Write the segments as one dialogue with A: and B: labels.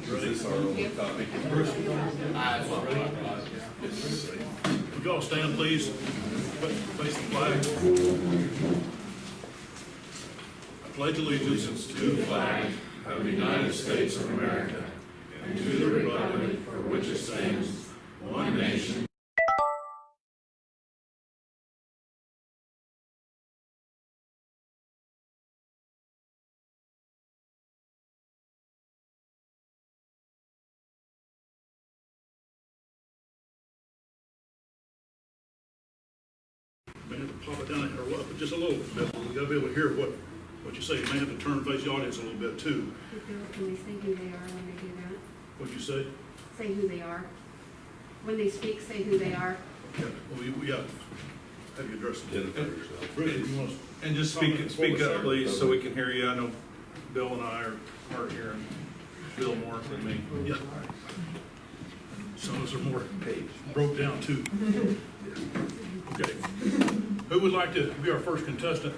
A: Is this our only topic?
B: Would you all stand, please? Face the flag. I pledge allegiance to the flag
A: Of the United States of America, and to the republic for which it stands, one nation.
B: May have to pop it down or up just a little bit. We gotta be able to hear what you say. You may have to turn and face the audience a little bit too.
C: Can they say who they are when they do that?
B: What'd you say?
C: Say who they are. When they speak, say who they are.
B: Yeah, well, we have you address it.
A: Identify yourself.
B: Bruce, you want to?
D: And just speak up, please, so we can hear you. I know Bill and I are hard hearing Bill more than me.
B: Yeah. Some of us are more broke down too. Okay. Who would like to be our first contestant?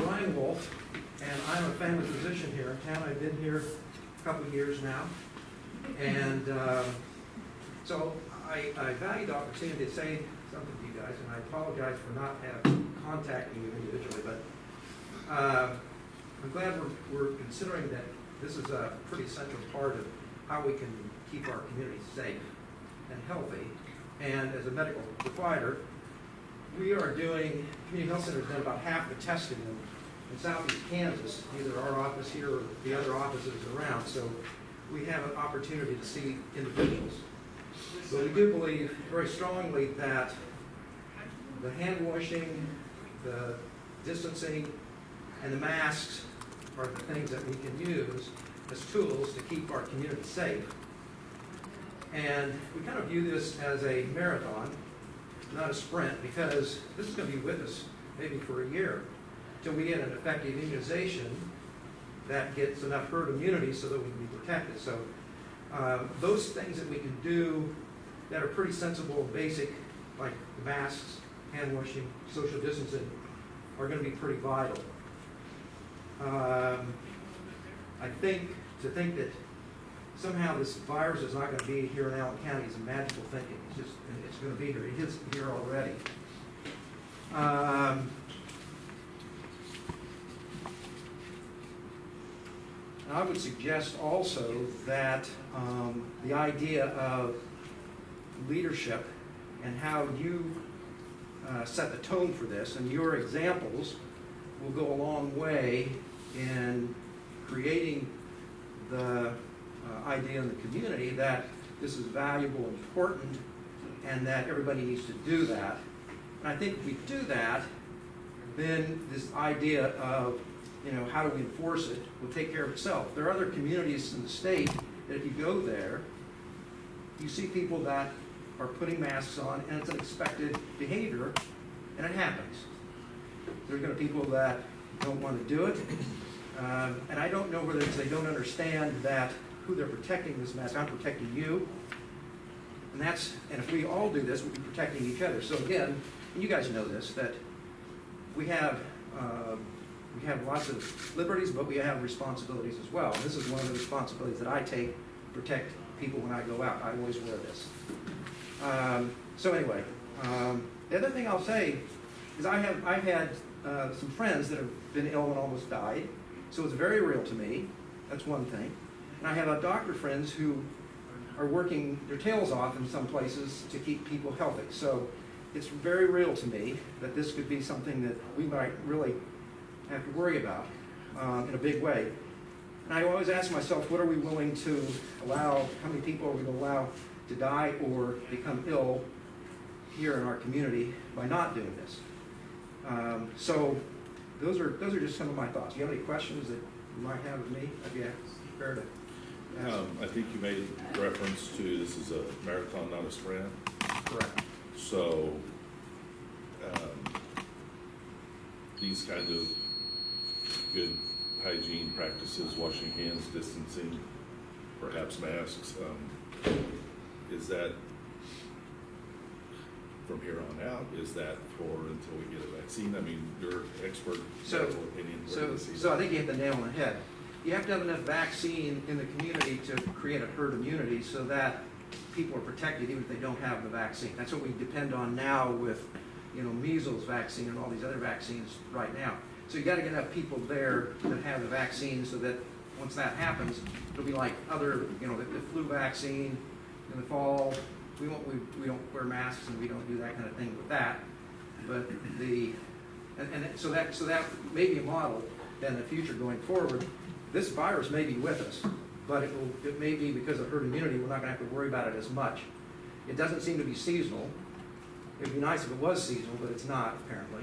E: Brian Wolf, and I'm a family physician here in town. I've been here a couple of years now. And so I value the opportunity to say something to you guys, and I apologize for not contacting you individually, but I'm glad we're considering that this is a pretty central part of how we can keep our community safe and healthy. And as a medical provider, we are doing, Community Health Center has done about half the testing in southeast Kansas, either our office here or the other offices around. So we have an opportunity to see individuals. But we do believe very strongly that the hand washing, the distancing, and the masks are the things that we can use as tools to keep our community safe. And we kind of view this as a marathon, not a sprint, because this is going to be with us maybe for a year till we get an effective immunization that gets enough herd immunity so that we can be protected. So those things that we can do that are pretty sensible and basic, like the masks, hand washing, social distancing, are going to be pretty vital. I think that somehow this virus is not going to be here in Allen County is a magical thinking. It's going to be here. It is here already. I would suggest also that the idea of leadership and how you set the tone for this and your examples will go a long way in creating the idea in the community that this is valuable and important and that everybody needs to do that. And I think if we do that, then this idea of, how do we enforce it will take care of itself. There are other communities in the state that if you go there, you see people that are putting masks on and it's an expected behavior and it happens. There are going to be people that don't want to do it. And I don't know whether it's they don't understand that who they're protecting this mask. I'm protecting you. And if we all do this, we'll be protecting each other. So again, and you guys know this, that we have lots of liberties, but we have responsibilities as well. And this is one of the responsibilities that I take to protect people when I go out. I always wear this. So anyway, the other thing I'll say is I've had some friends that have been ill and almost died. So it's very real to me. That's one thing. And I have doctor friends who are working their tails off in some places to keep people healthy. So it's very real to me that this could be something that we might really have to worry about in a big way. And I always ask myself, what are we willing to allow, how many people are we going to allow to die or become ill here in our community by not doing this? So those are just some of my thoughts. Do you have any questions that you might have of me? I'd be fair to ask.
A: I think you made reference to this is a marathon, not a sprint.
E: Correct.
A: So these kind of good hygiene practices, washing hands, distancing, perhaps masks, is that from here on out? Is that for until we get a
D: vaccine? I mean, your expert
E: So-
D: medical opinion. Where do you see
E: So I
D: that?
E: think you hit the nail on the head. You have to have enough vaccine in the community to create a herd immunity so that people are protected even if they don't have the vaccine. That's what we depend on now with, measles vaccine and all these other vaccines right now. So you gotta get enough people there that have the vaccine so that once that happens, it'll be like other, the flu vaccine in the fall. We don't wear masks and we don't do that kind of thing with that. But so that may be a model then in the future going forward. This virus may be with us, but it may be because of herd immunity, we're not gonna have to worry about it as much. It doesn't seem to be seasonal. It'd be nice if it was seasonal, but it's not apparently.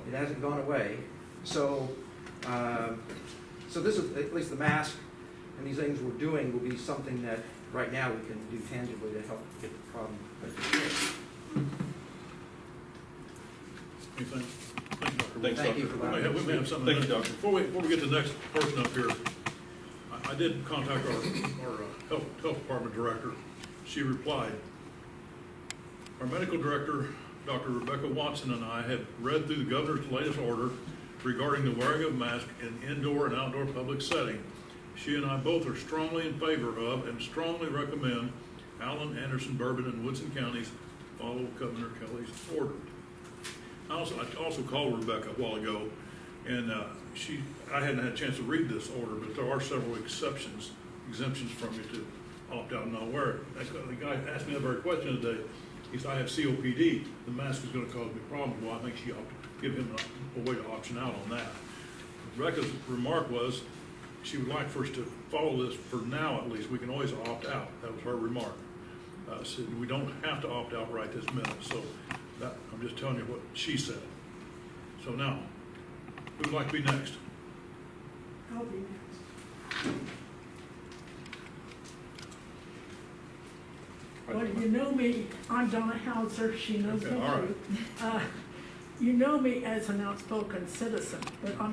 E: It hasn't gone away. So this is, at least the mask and these things we're doing will be something that right now we can do tangibly to help get the problem under control.
B: Anything? Thank you, Dr.
D: Thanks,
E: Thank you
D: Doctor.
E: for that.
B: We may have something.
D: Thank you, Doctor.
B: Before we get to the next person up here, I did contact our health department director. She replied. Our medical director, Dr. Rebecca Watson, and I have read through the governor's latest order regarding the wearing of masks in indoor and outdoor public setting. She and I both are strongly in favor of and strongly recommend Allen, Anderson, Bourbon, and Woodson counties follow Governor Kelly's order. I also called Rebecca a while ago, and I hadn't had a chance to read this order, but there are several exemptions from you to opt out and not wear it. The guy asked me that very question today. He said, I have COPD, the mask is gonna cause me problems. Well, I think she ought to give him a way to option out on that. Rebecca's remark was, she would like for us to follow this for now at least. We can always opt out. That was her remark. Said we don't have to opt out right this minute. So I'm just telling you what she said. So now, who would like to be next?
F: I'll be next. Well, you know me, I'm Donna Hauser, she knows me
B: Okay, all
F: too. You know me as an outspoken citizen, but I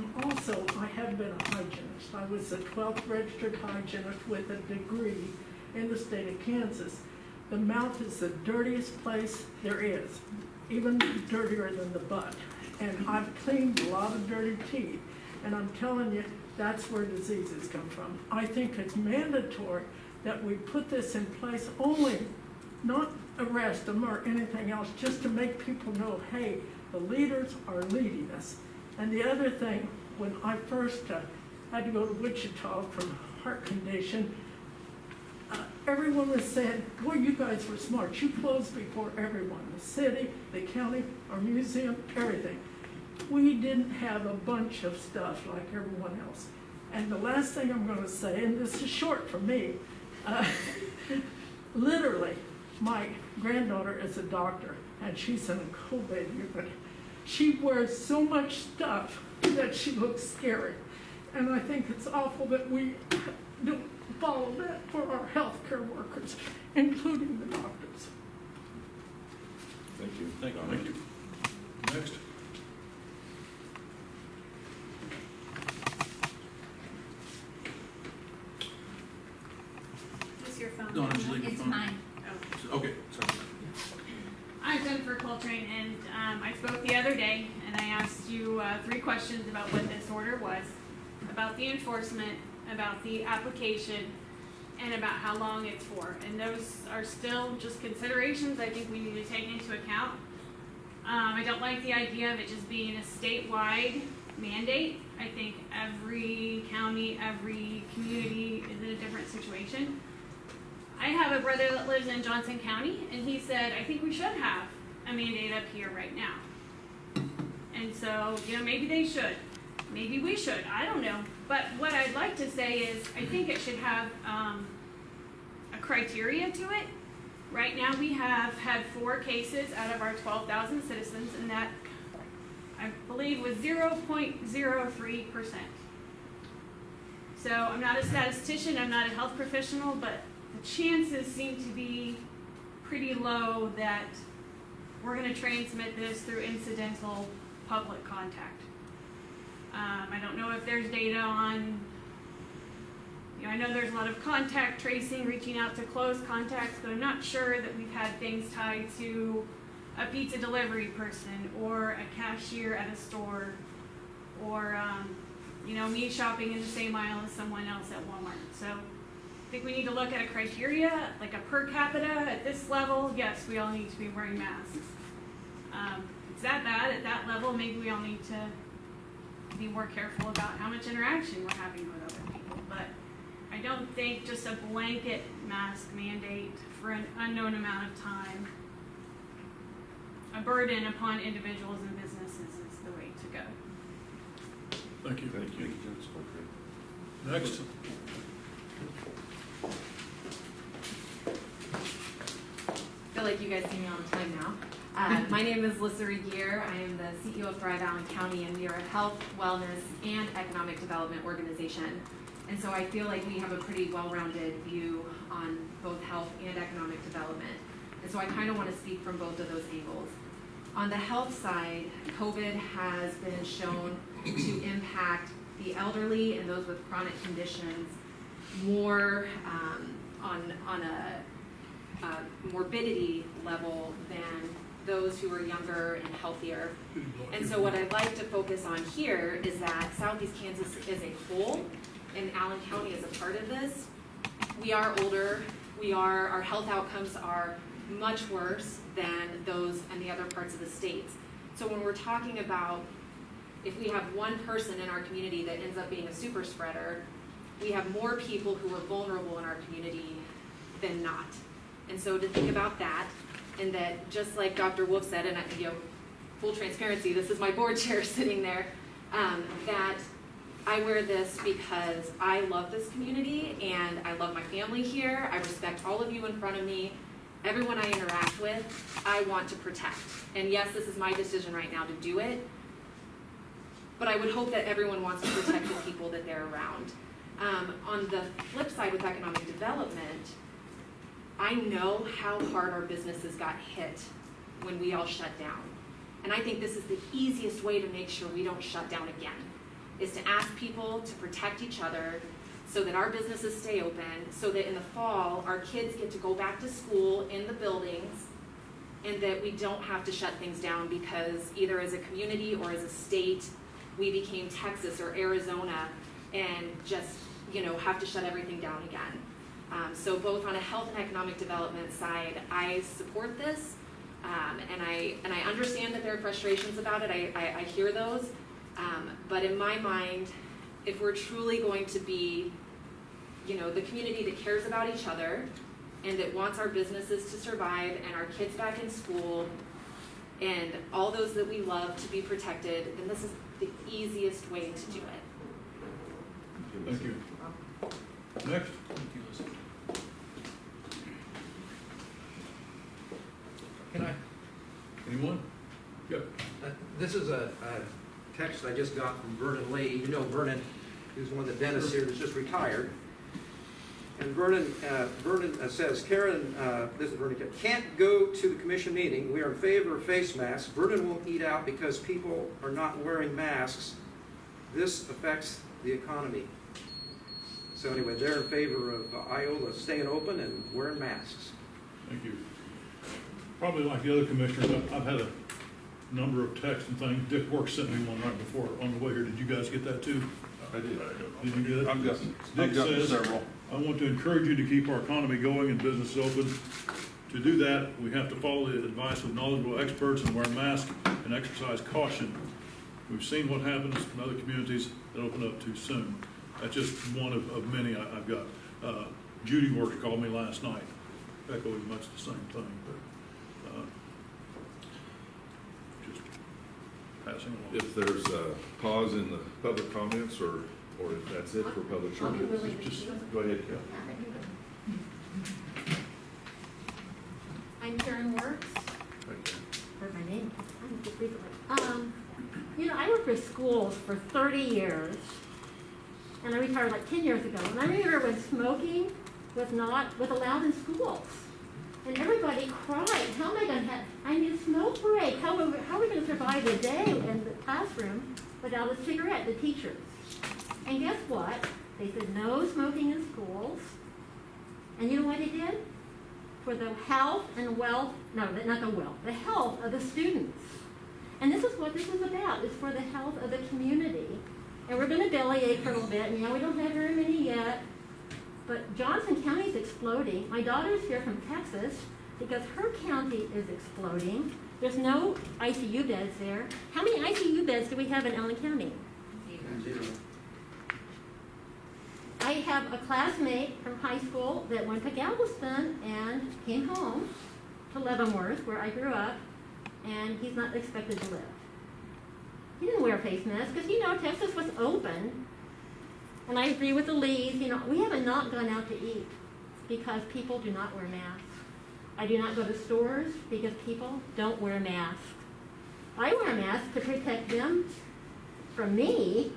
F: have been a hygienist. I was the 12th registered hygienist with a degree in the state of Kansas. The mouth is the dirtiest place there is, even dirtier than the butt. And I've cleaned a lot of dirty teeth, and I'm telling you, that's where diseases come from. I think it's mandatory that we put this in place only, not arrest them or anything else, just to make people know, hey, the leaders are leading us. And the other thing, when I first had to go to Wichita from heart condition, everyone was saying, boy, you guys were smart. You closed before everyone, the city, the county, our museum, everything. We didn't have a bunch of stuff like everyone else. And the last thing I'm going to say, and this is short for me, literally, my granddaughter is a doctor, and she's in a COVID unit. She wears so much stuff that she looks scary. And I think it's awful that we don't follow that for our healthcare workers, including the doctors.
D: Thank you.
B: Thank you. Next.
G: Is your phone?
B: Donna, just leave your
G: It's
B: phone.
G: mine.
B: Okay, sorry.
G: I'm Jennifer Coltrane, and I spoke the other day, and I asked you 3 questions about what this order was, about the enforcement, about the application, and about how long it's for. And those are still just considerations I think we need to take into account. I don't like the idea of it just being a statewide mandate. I think every county, every community is in a different situation. I have a brother that lives in Johnson County, and he said, I think we should have a mandate up here right now. And so, maybe they should. Maybe we should. I don't know. But what I'd like to say is, I think it should have a criteria to it. Right now, we have had 4 cases out of our 12,000 citizens, and that, I believe, was 0.03%. So I'm not a statistician, I'm not a health professional, but the chances seem to be pretty low that we're going to transmit this through incidental public contact. I don't know if there's data on, I know there's a lot of contact tracing, reaching out to close contacts, but I'm not sure that we've had things tied to a pizza delivery person or a cashier at a store or, me shopping in the same aisle as someone else at Walmart. So I think we need to look at a criteria, like a per capita at this level. Yes, we all need to be wearing masks. It's that bad at that level. Maybe we all need to be more careful about how much interaction we're having with other people. But I don't think just a blanket mask mandate for an unknown amount of time, a burden upon individuals and businesses, is the way to go.
B: Thank you.
A: Thank you.
B: Next.
H: I feel like you guys see me all the time now. My name is Lissa Regier. I am the CEO of Thrive Allen County, and we are a health, wellness, and economic development organization. And so I feel like we have a pretty well-rounded view on both health and economic development. And so I kind of want to speak from both of those angles. On the health side, COVID has been shown to impact the elderly and those with chronic conditions more on a morbidity level than those who are younger and healthier. And so what I'd like to focus on here is that Southeast Kansas as a whole, and Allen County as a part of this, we are older, our health outcomes are much worse than those in the other parts of the states. So when we're talking about if we have one person in our community that ends up being a super spreader, we have more people who are vulnerable in our community than not. And so to think about that, and that just like Dr. Wolf said, and full transparency, this is my board chair sitting there, that I wear this because I love this community and I love my family here. I respect all of you in front of me. Everyone I interact with, I want to protect. And yes, this is my decision right now to do it, but I would hope that everyone wants to protect the people that they're around. On the flip side with economic development, I know how hard our businesses got hit when we all shut down. And I think this is the easiest way to make sure we don't shut down again, is to ask people to protect each other so that our businesses stay open, so that in the fall, our kids get to go back to school in the buildings, and that we don't have to shut things down because either as a community or as a state, we became Texas or Arizona and just, have to shut everything down again. So both on a health and economic development side, I support this, and I understand that there are frustrations about it. I hear those, but in my mind, if we're truly going to be, the community that cares about each other and that wants our businesses to survive and our kids back in school and all those that we love to be protected, then this is the easiest way to do it.
B: Thank you. Next.
E: Can I?
B: Anyone? Yep.
E: This is a text I just got from Vernon Lee. Vernon is one of the dentists here that's just retired. And Vernon says, Karen, this is Vernon, can't go to the commission meeting. We are in favor of face masks. Vernon won't eat out because people are not wearing masks. This affects the economy. So anyway, they're in favor of Iola staying open and wearing masks.
B: Thank you. Probably like the other commissioners, I've had a number of texts and things. Dick Work sent me one right before on the way here. Did you guys get that too?
A: I did.
B: Did you get it?
A: I've got
B: Dick says,
A: several.
B: I want to encourage you to keep our economy going and business open. To do that, we have to follow the advice of knowledgeable experts and wear masks and exercise caution. We've seen what happens in other communities that open up too soon. That's just one of many I've got. Judy Works called me last night, echoing much the same thing, but just passing along.
A: If there's a pause in the public comments, or if that's it for public comments, just go ahead, Kel.
I: I'm Karen Works. Heard my name. I worked with schools for 30 years, and I retired like 10 years ago. And I remember when smoking was allowed in schools, and everybody cried. How am I going to have? I need a smoke break. How are we going to survive a day in the classroom without a cigarette? The teachers. And guess what? They said no smoking in schools. And you know what they did? for the health and wealth, no, not the wealth, the health of the students. And this is what this is about. It's for the health of the community. And we're going to bellyache for a little bit. And, we don't have very many yet. But Johnson County is exploding. My daughter's here from Texas because her county is exploding. There's no ICU beds there. How many ICU beds do we have in Allen County?
E: 0.
I: I have a classmate from high school that went to Galveston and came home to Leavenworth, where I grew up, and he's not expected to live. He didn't wear a face mask because, Texas was open. And I agree with the Lees, we haven't not gone out to eat because people do not wear masks. I do not go to stores because people don't wear masks. I wear a mask to protect them from me,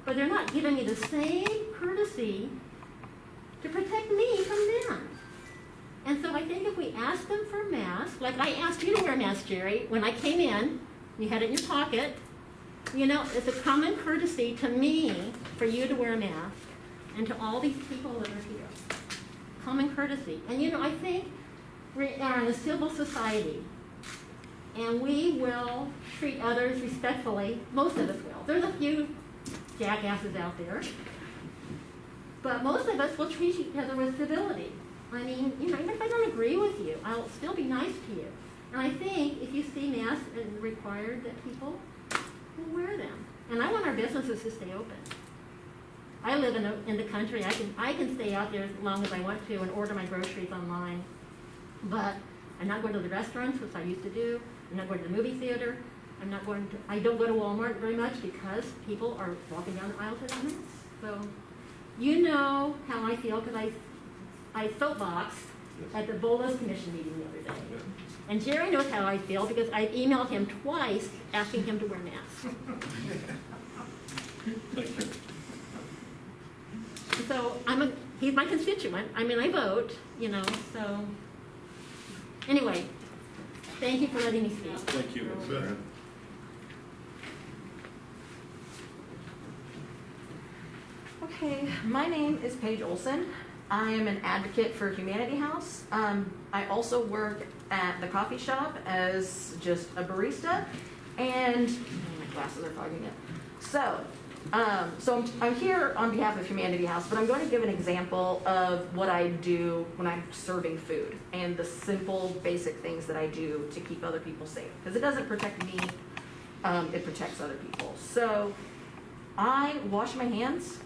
I: but they're not giving me the same courtesy to protect me from them. And so I think if we ask them for masks, like I asked you to wear a mask, Jerry, when I came in, you had it in your pocket, it's a common courtesy to me for you to wear a mask and to all these people that are here. Common courtesy. And I think we are in a civil society and we will treat others respectfully. Most of us will. There's a few jackasses out there. But most of us will treat each other with civility. Even if I don't agree with you, I'll still be nice to you. And I think if you see masks and required that people will wear them. And I want our businesses to stay open. I live in the country. I can stay out there as long as I want to and order my groceries online. But I'm not going to the restaurants, which I used to do. I'm not going to the movie theater. I don't go to Walmart very much because people are walking down the aisles without masks. So you know how I feel because I soapboxed at the Bolos Commission meeting the other day. And Jerry knows how I feel because I emailed him twice asking him to wear masks.
D: Thank you.
I: So he's my constituent. I vote, so. Anyway, thank you for letting me speak.
D: Thank you.
J: Okay, my name is Paige Olson. I am an advocate for Humanity House. I also work at the coffee shop as just a barista, and my glasses are fogging it. So I'm here on behalf of Humanity House, but I'm going to give an example of what I do when I'm serving food and the simple, basic things that I do to keep other people safe. Because it doesn't protect me, it protects other people. So I wash my hands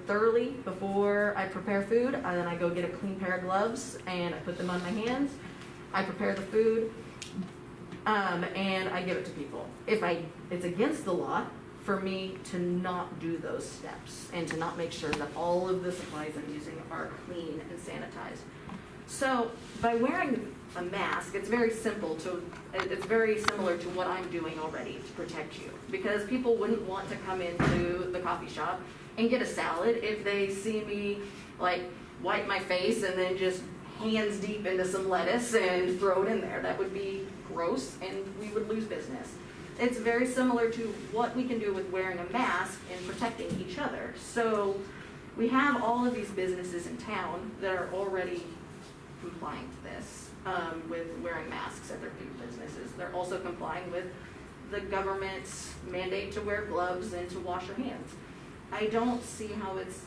J: thoroughly before I prepare food, and then I go get a clean pair of gloves and I put them on my hands. I prepare the food, and I give it to people. It's against the law for me to not do those steps and to not make sure that all of the supplies I'm using are clean and sanitized. So by wearing a mask, it's very similar to what I'm doing already to protect you, because people wouldn't want to come into the coffee shop and get a salad if they see me wipe my face and then just hands deep into some lettuce and throw it in there. That would be gross and we would lose business. It's very similar to what we can do with wearing a mask and protecting each other. So we have all of these businesses in town that are already complying to this with wearing masks at their food businesses. They're also complying with the government's mandate to wear gloves and to wash your hands. I don't see how it's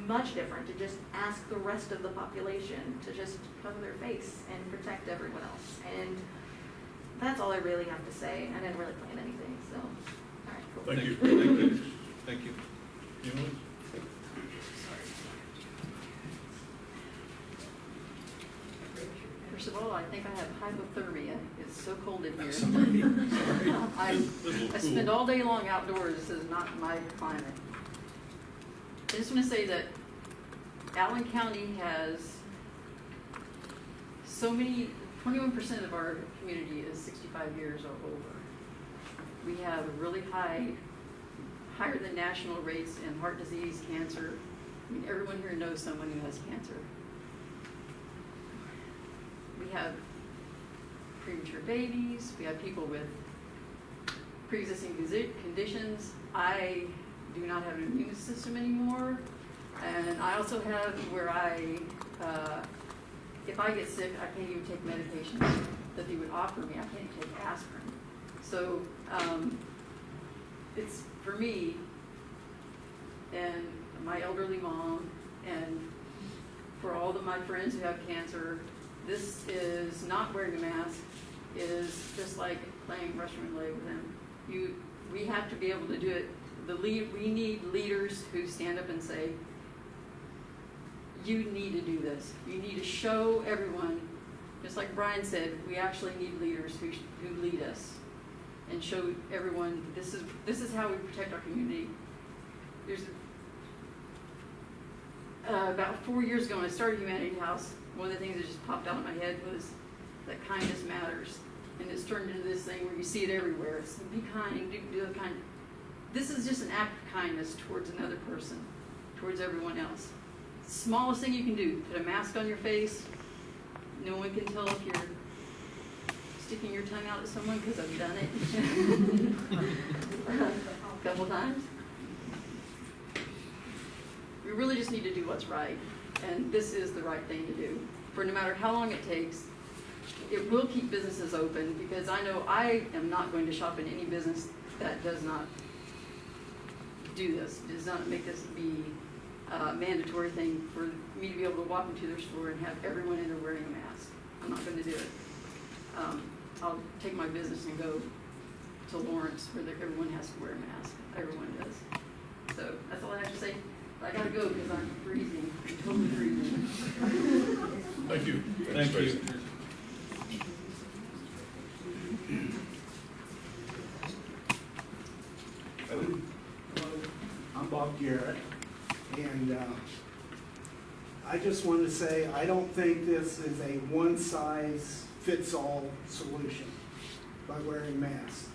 J: much different to just ask the rest of the population to just cover their face and protect everyone else. And that's all I really have to say. I didn't really plan anything, so, all right, cool.
B: Thank you.
D: Thank you. Thank you. Anyone?
K: First of all, I think I have hypothermia. It's so cold in here. I spend all day long outdoors. This is not my climate. I just want to say that Allen County has so many, 21% of our community is 65 years or over. We have really higher than national rates in heart disease, cancer. Everyone here knows someone who has cancer. We have premature babies. We have people with pre-existing conditions. I do not have an immune system anymore. And I also have where I if I get sick, I can't even take medication that they would offer me. I can't even take aspirin. So, it's for me and my elderly mom and for all of my friends who have cancer, this is not wearing a mask is just like playing Russian roulette with them. We have to be able to do it. We need leaders who stand up and say, you need to do this. You need to show everyone, just like Brian said, we actually need leaders who lead us and show everyone this is how we protect our community. There's about 4 years ago when I started Humanity House, one of the things that just popped out in my head was that kindness matters. And it's turned into this thing where you see it everywhere. It's be kind, do the kind. This is just an act of kindness towards another person, towards everyone else. Smallest thing you can do, put a mask on your face. No one can tell if you're sticking your tongue out at someone, because I've done it a couple times. We really just need to do what's right, and this is the right thing to do. For no matter how long it takes, it will keep businesses open, because I know I am not going to shop in any business that does not do this, does not make this be a mandatory thing for me to be able to walk into their store and have everyone in there wearing a mask. I'm not going to do it. I'll take my business and go to Lawrence where everyone has to wear a mask. Everyone does. So that's all I have to say. I gotta go because I'm freezing. I'm totally freezing.
B: Thank you.
D: Thank you.
L: Hello, I'm Bob Garrett, and I just want to say I don't think this is a one-size-fits-all solution by wearing masks.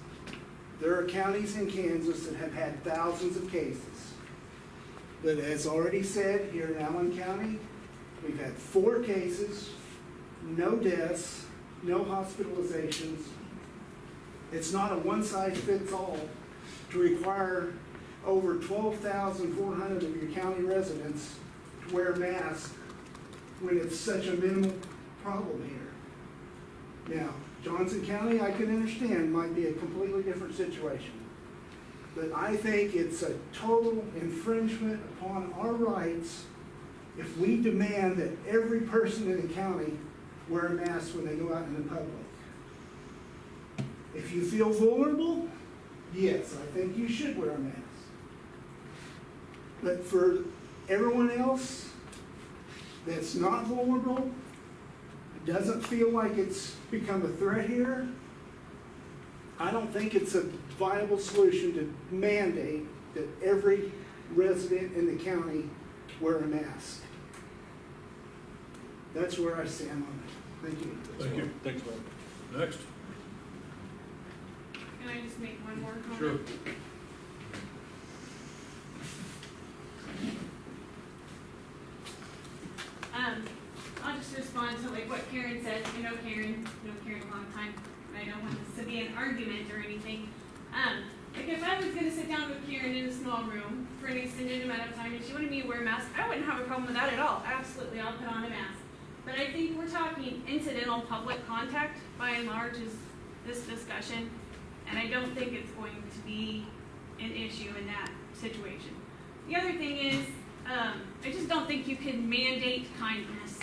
L: There are counties in Kansas that have had thousands of cases. But as already said, here in Allen County, we've had 4 cases, no deaths, no hospitalizations. It's not a one-size-fits-all to require over 12,400 of your county residents to wear masks when it's such a minimal problem here. Now, Johnson County, I can understand, might be a completely different situation. But I think it's a total infringement upon our rights if we demand that every person in the county wear a mask when they go out in the public. If you feel vulnerable, yes, I think you should wear a mask. But for everyone else that's not vulnerable, doesn't feel like it's become a threat here, I don't think it's a viable solution to mandate that every resident in the county wear a mask. That's where I stand on it. Thank you.
B: Thank you.
D: Thanks, Bob.
B: Next.
G: Can I just make one more comment?
B: Sure.
G: I'll just respond to like what Karen said. I know Karen a long time, and I don't want this to be an argument or anything. Like if I was gonna sit down with Karen in a small room for an extended amount of time and she wanted me to wear a mask, I wouldn't have a problem with that at all. Absolutely, I'll put on a mask. But I think we're talking incidental public contact by and large is this discussion, and I don't think it's going to be an issue in that situation. The other thing is, I just don't think you can mandate kindness.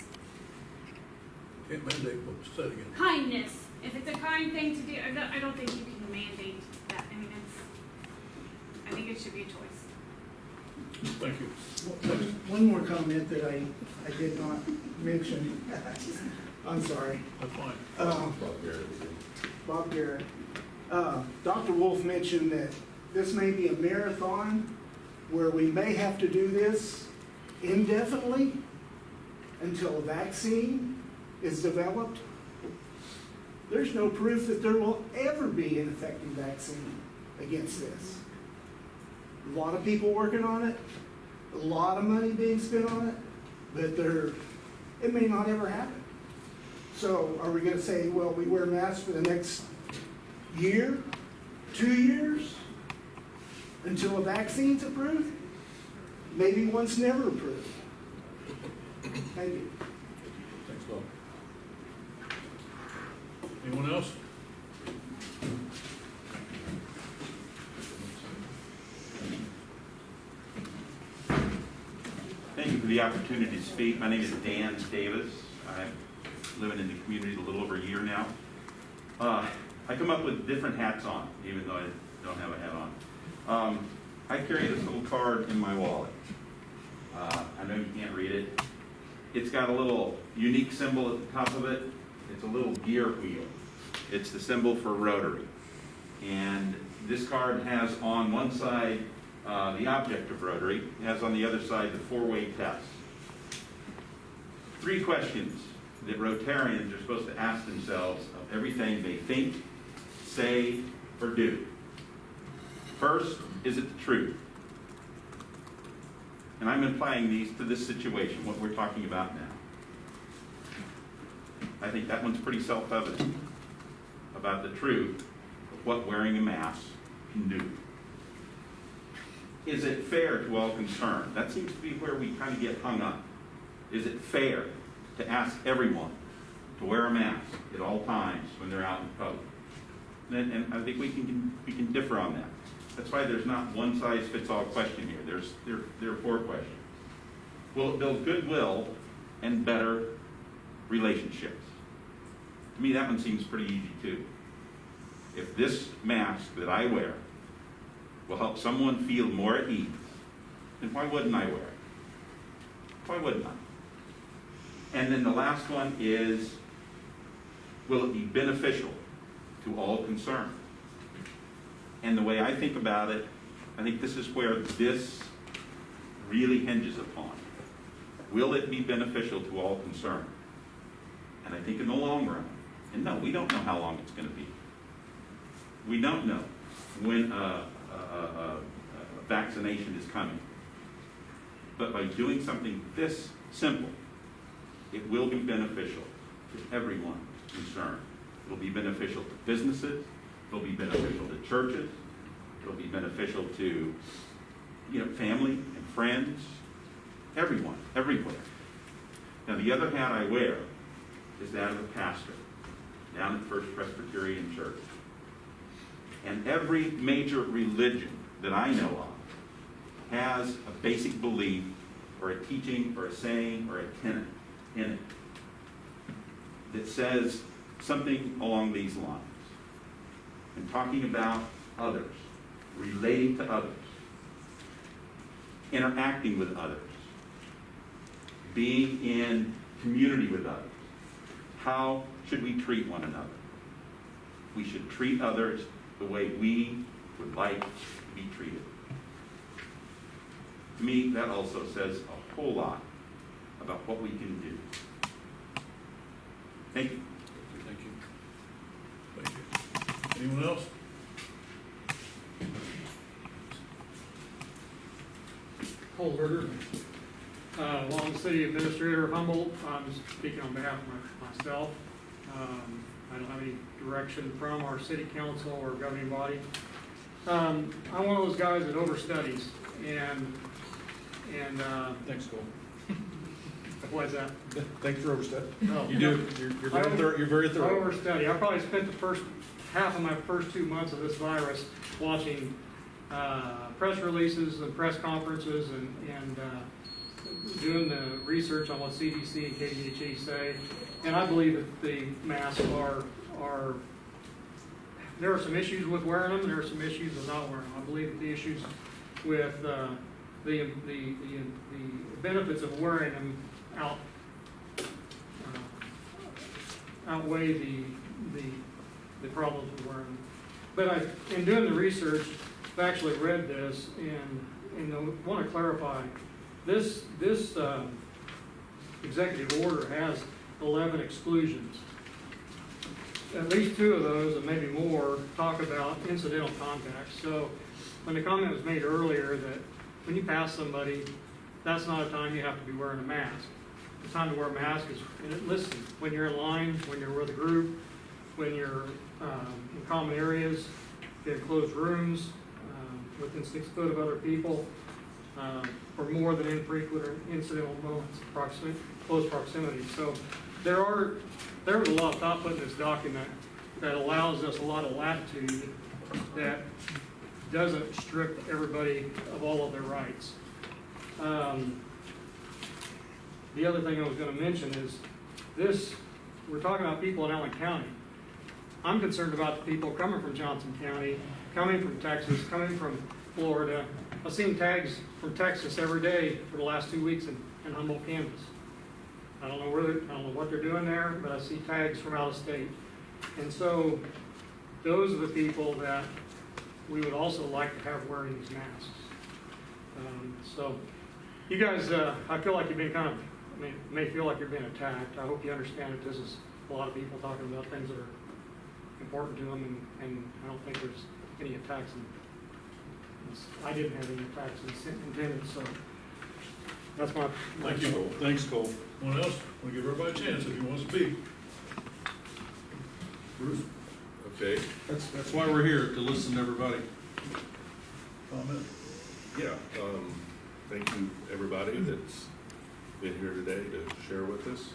B: Can't mandate what was said again.
G: Kindness. If it's a kind thing to do, I don't think you can mandate that. I mean, I think it should be a choice.
B: Thank you.
L: One more comment that I did not mention. I'm sorry.
B: That's fine.
L: Bob Garrett. Dr. Wolf mentioned that this may be a marathon where we may have to do this indefinitely until a vaccine is developed. There's no proof that there will ever be an effective vaccine against this. A lot of people working on it, a lot of money being spent on it, but it may not ever happen. So are we going to say, well, we wear masks for the next year, 2 years, until a vaccine's approved? Maybe one's never approved. Thank you.
B: Thanks, Bob. Anyone else?
M: Thank you for the opportunity to speak. My name is Dan Davis. I'm living in the community a little over a year now. I come up with different hats on, even though I don't have a hat on. I carry this little card in my wallet. I know you can't read it. It's got a little unique symbol at the top of it. It's a little gear wheel. It's the symbol for Rotary. And this card has on one side the object of Rotary. It has on the other side the four-way test. 3 questions that Rotarians are supposed to ask themselves of everything they think, say, or do. First, is it the truth? And I'm applying these to this situation, what we're talking about now. I think that one's pretty self-evident about the truth of what wearing a mask can do. Is it fair to all concerned? That seems to be where we kind of get hung up. Is it fair to ask everyone to wear a mask at all times when they're out in public? And I think we can differ on that. That's why there's not one size fits all question here. There are 4 questions. Will it build goodwill and better relationships? To me, that one seems pretty easy too. If this mask that I wear will help someone feel more at ease, then why wouldn't I wear it? Why wouldn't I? And then the last one is, will it be beneficial to all concerned? And the way I think about it, I think this is where this really hinges upon. Will it be beneficial to all concerned? And I think in the long run, and no, we don't know how long it's going to be. We don't know when a vaccination is coming. But by doing something this simple, it will be beneficial to everyone concerned. It will be beneficial to businesses. It'll be beneficial to churches. It'll be beneficial to, family and friends, everyone, everywhere. Now, the other hat I wear is that of a pastor down at First Presbyterian Church. And every major religion that I know of has a basic belief or a teaching or a saying or a tenet in it that says something along these lines. And talking about others, relating to others, interacting with others, being in community with others. How should we treat one another? We should treat others the way we would like to be treated. To me, that also says a whole lot about what we can do. Thank you.
B: Thank you. Thank you. Anyone else?
N: Cole Herder, Long City Administrator of Humboldt. I'm just speaking on behalf of myself. I don't have any direction from our city council or governing body. I'm one of those guys that overstudies, and
D: Thanks, Cole.
N: why is that?
D: Thanks for overstudying.
N: No.
D: You do. You're very thorough. You're very
N: I
D: thorough.
N: overstudy. I probably spent the first half of my first 2 months of this virus watching press releases and press conferences and doing the research on what CDC and KDHE say. And I believe that the masks are there are some issues with wearing them, and there are some issues with not wearing them. I believe that the issues with the benefits of wearing them outweigh the problems with wearing them. But in doing the research, I've actually read this, and I want to clarify, this executive order has 11 exclusions. At least 2 of those, and maybe more, talk about incidental contacts. So when the comment was made earlier that when you pass somebody, that's not a time you have to be wearing a mask. The time to wear a mask is, listen, when you're in line, when you're with a group, when you're in common areas, in closed rooms, within 6 foot of other people, or more than infrequent or incidental moments of close proximity. So there was a lot of thought put in this document that allows us a lot of latitude that doesn't strip everybody of all of their rights. The other thing I was gonna mention is this, we're talking about people in Allen County. I'm concerned about the people coming from Johnson County, coming from Texas, coming from Florida. I've seen tags from Texas every day for the last 2 weeks in Humboldt, Kansas. I don't know what they're doing there, but I see tags from out of state. And so those are the people that we would also like to have wearing these masks. So you guys, I feel like you've been kind of, may feel like you're being attacked. I hope you understand that this is a lot of people talking about things that are important to them, and I don't think there's any attacks. I didn't have any attacks intended, so that's my.
B: Thank you, Cole. Thanks, Cole. Anyone else? We'll give everybody a chance if you want to speak. Bruce?
D: Okay, that's why we're here, to listen to everybody.
B: Comment?
A: Yeah, thank you, everybody that's been here today to share with us.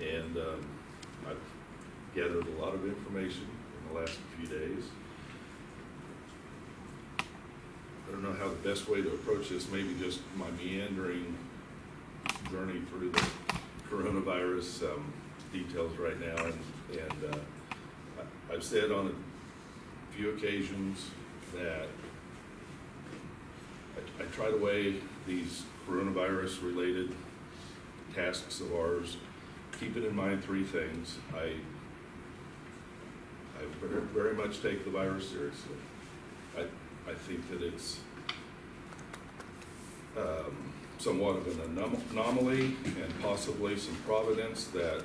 A: And I've gathered a lot of information in the last few days. I don't know how the best way to approach this, maybe just my meandering journey through the coronavirus details right now. And I've said on a few occasions that I try to weigh these coronavirus related tasks of ours, keeping in mind three things. I very much take the virus seriously. I think that it's somewhat of an anomaly and possibly some providence that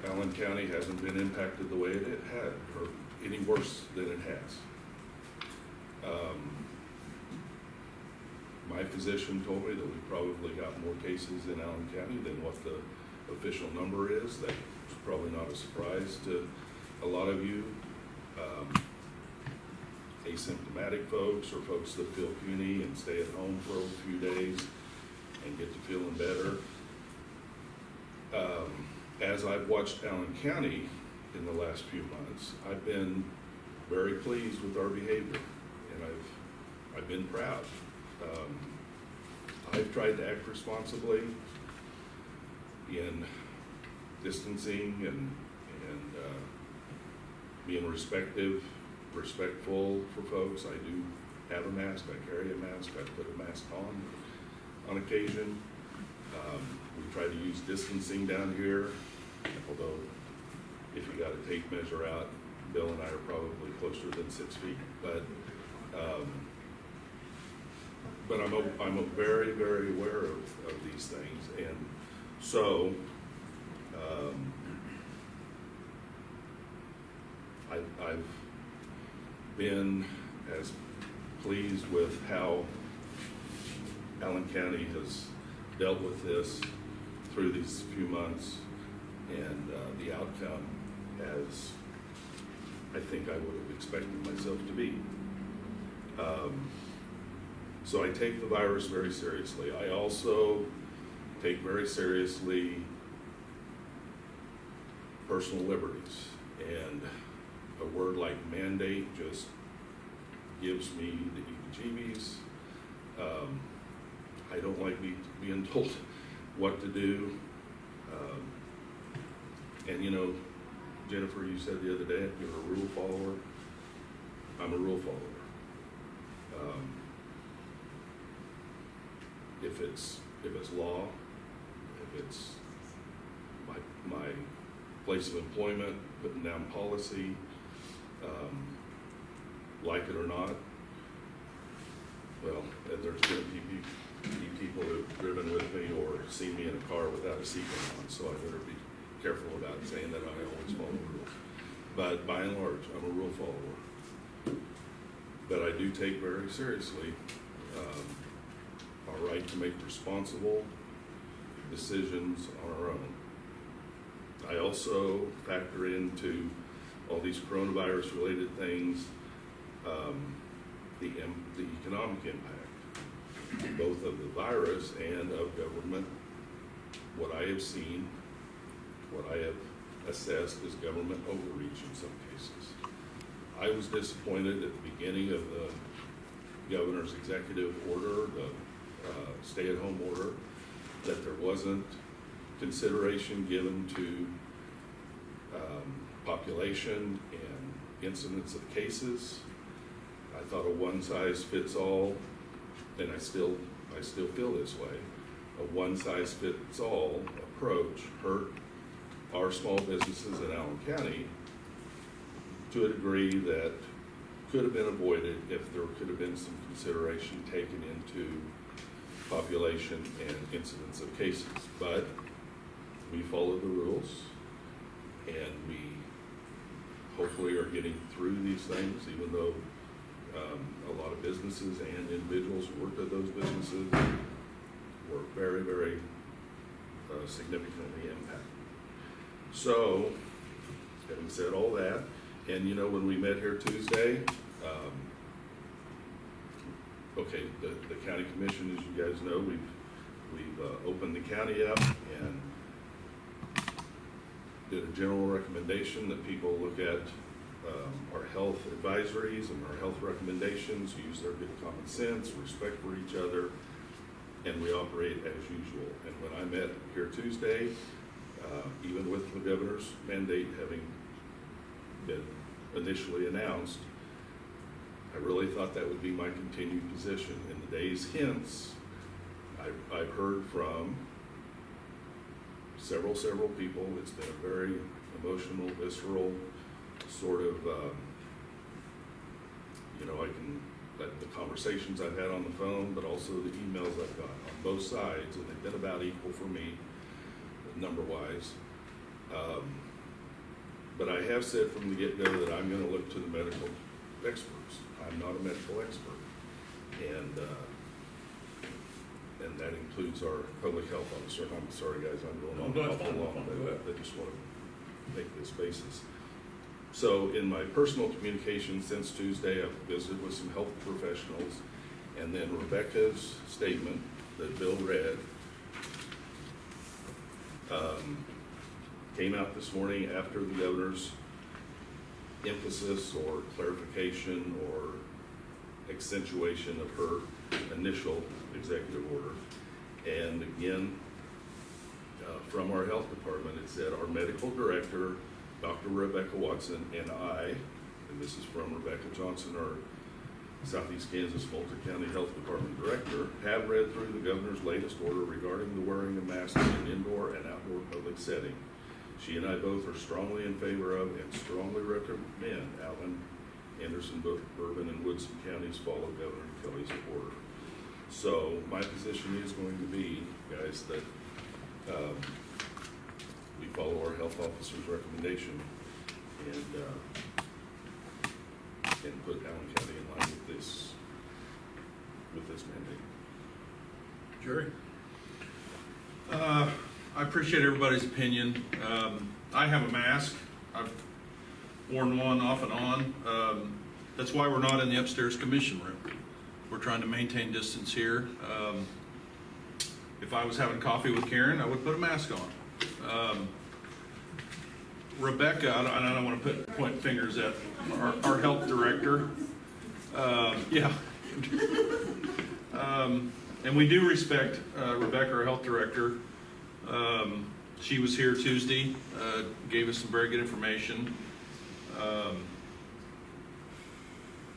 A: Allen County hasn't been impacted the way it had, or any worse than it has. My physician told me that we probably got more cases in Allen County than what the official number is. That's probably not a surprise to a lot of you. Asymptomatic folks, or folks that feel puny and stay at home for a few days and get to feeling better. As I've watched Allen County in the last few months, I've been very pleased with our behavior, and I've been proud. I've tried to act responsibly in distancing and being respectful for folks. I do have a mask, I carry a mask, I put a mask on occasion. We try to use distancing down here, although if you got a tape measure out, Bill and I are probably closer than 6 feet. But I'm very, very aware of these things. And so I've been as pleased with how Allen County has dealt with this through these few months, and the outcome as I think I would have expected myself to be. So I take the virus very seriously. I also take very seriously personal liberties, and a word like mandate just gives me the heebie-jeebies. I don't like being told what to do. And you know, Jennifer, you said the other day you're a rule follower. I'm a rule follower. If it's law, if it's my place of employment, putting down policy, like it or not, well, and there's going to be people who've driven with me or seen me in a car without a seatbelt on, so I better be careful about saying that I always follow rules. But by and large, I'm a rule follower. But I do take very seriously our right to make responsible decisions on our own. I also factor into all these coronavirus related things, the economic impact, both of the virus and of government, what I have seen, what I have assessed as government overreach in some cases. I was disappointed at the beginning of the governor's executive order, the stay-at-home order, that there wasn't consideration given to population and incidence of cases. I thought a one-size-fits-all, and I still feel this way, a one-size-fits-all approach hurt our small businesses in Allen County to a degree that could have been avoided if there could have been some consideration taken into population and incidence of cases. But we followed the rules, and we hopefully are getting through these things, even though a lot of businesses and individuals who worked at those businesses were very, very significantly impacted. So, having said all that, and you know, when we met here Tuesday, okay, the county commission, as you guys know, we've opened the county up and did a general recommendation that people look at our health advisories and our health recommendations, use their good common sense, respect for each other, and we operate as usual. And when I met here Tuesday, even with the governor's mandate having been initially announced, I really thought that would be my continued position. In the days hence, I've heard from several people. It's been a very emotional, visceral sort of, the conversations I've had on the phone, but also the emails I've got on both sides, and they've been about equal for me, number-wise. But I have said from the get-go that I'm going to look to the medical experts. I'm not a medical expert, and that includes our public health officer. And I'm sorry, guys, I'm going on awful long, but I just want to make this basis. So in my personal communication since Tuesday, I've visited with some health professionals, and then Rebecca's statement that Bill read came out this morning after the governor's emphasis or clarification or accentuation of her initial executive order. And again, from our health department, it said our medical director, Dr. Rebecca Watson, and I, and this is from Rebecca Johnson, our Southeast Kansas Multi-County Health Department Director, have read through the governor's latest order regarding the wearing of masks in indoor and outdoor public setting. She and I both are strongly in favor of and strongly recommend Allen, Anderson, Bourbon, and Woodson counties follow Governor Kelly's order. So my position is going to be, guys, that we follow our health officer's recommendation and put Allen County in line with this mandate.
B: Jerry?
D: I appreciate everybody's opinion. I have a mask. I've worn one off and on. That's why we're not in the upstairs commission room. We're trying to maintain distance here. If I was having coffee with Karen, I would put a mask on. Rebecca, I don't want to point fingers at our health director. And we do respect Rebecca, our health director. She was here Tuesday, gave us some very good information.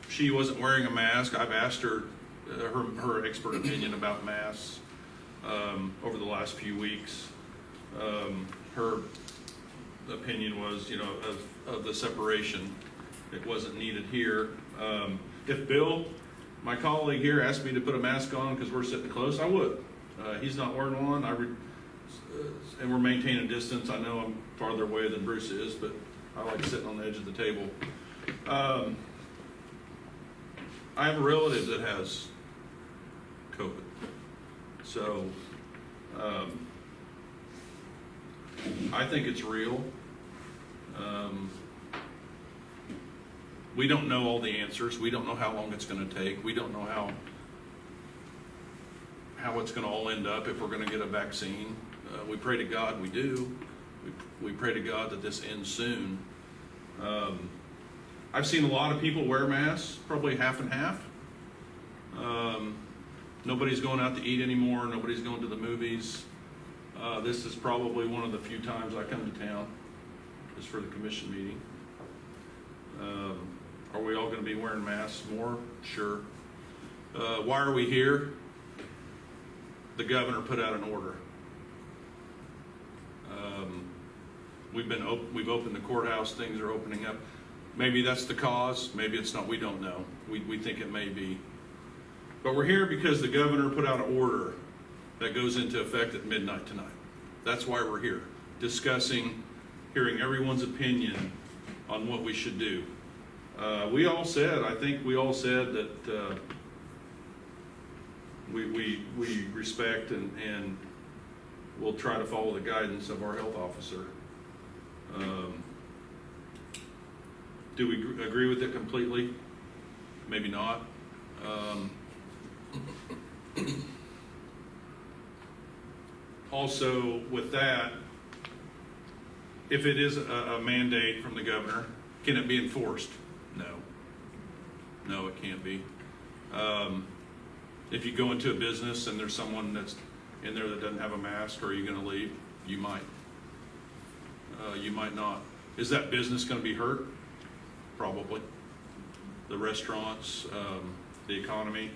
D: She wasn't wearing a mask. I've asked her her expert opinion about masks over the last few weeks. Her opinion was, of the separation, it wasn't needed here. If Bill, my colleague here, asked me to put a mask on because we're sitting close, I would. He's not wearing one. And we're maintaining distance. I know I'm farther away than Bruce is, but I like sitting on the edge of the table. I have a relative that has COVID. So I think it's real. We don't know all the answers. We don't know how long it's going to take. We don't know how it's going to all end up if we're going to get a vaccine. We pray to God we do, we pray to God that this ends soon. I've seen a lot of people wear masks, probably half and half. Nobody's going out to eat anymore. Nobody's going to the movies. This is probably one of the few times I come to town, just for the commission meeting. Are we all going to be wearing masks more? Sure. Why are we here? The governor put out an order. We've opened the courthouse. Things are opening up. Maybe that's the cause. Maybe it's not. We don't know. We think it may be. But we're here because the governor put out an order that goes into effect at midnight tonight. That's why we're here, discussing, hearing everyone's opinion on what we should do. I think we all said that we respect and we'll try to follow the guidance of our health officer. Do we agree with it completely? Maybe not. Also, with that, if it is a mandate from the governor, can it be enforced? No, it can't be. If you go into a business and there's someone that's in there that doesn't have a mask, are you going to leave? You might. You might not. Is that business going to be hurt? Probably. The restaurants, the economy.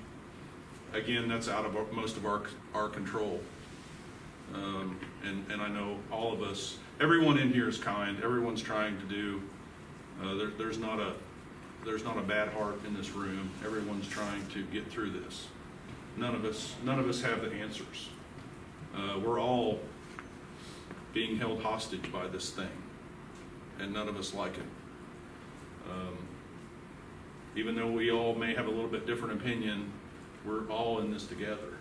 D: Again, that's out of most of our control. And I know all of us, everyone in here is kind. Everyone's trying to do. There's not a bad heart in this room. Everyone's trying to get through this. None of us have the answers. We're all being held hostage by this thing, and none of us like it. Even though we all may have a little bit different opinion, we're all in this together.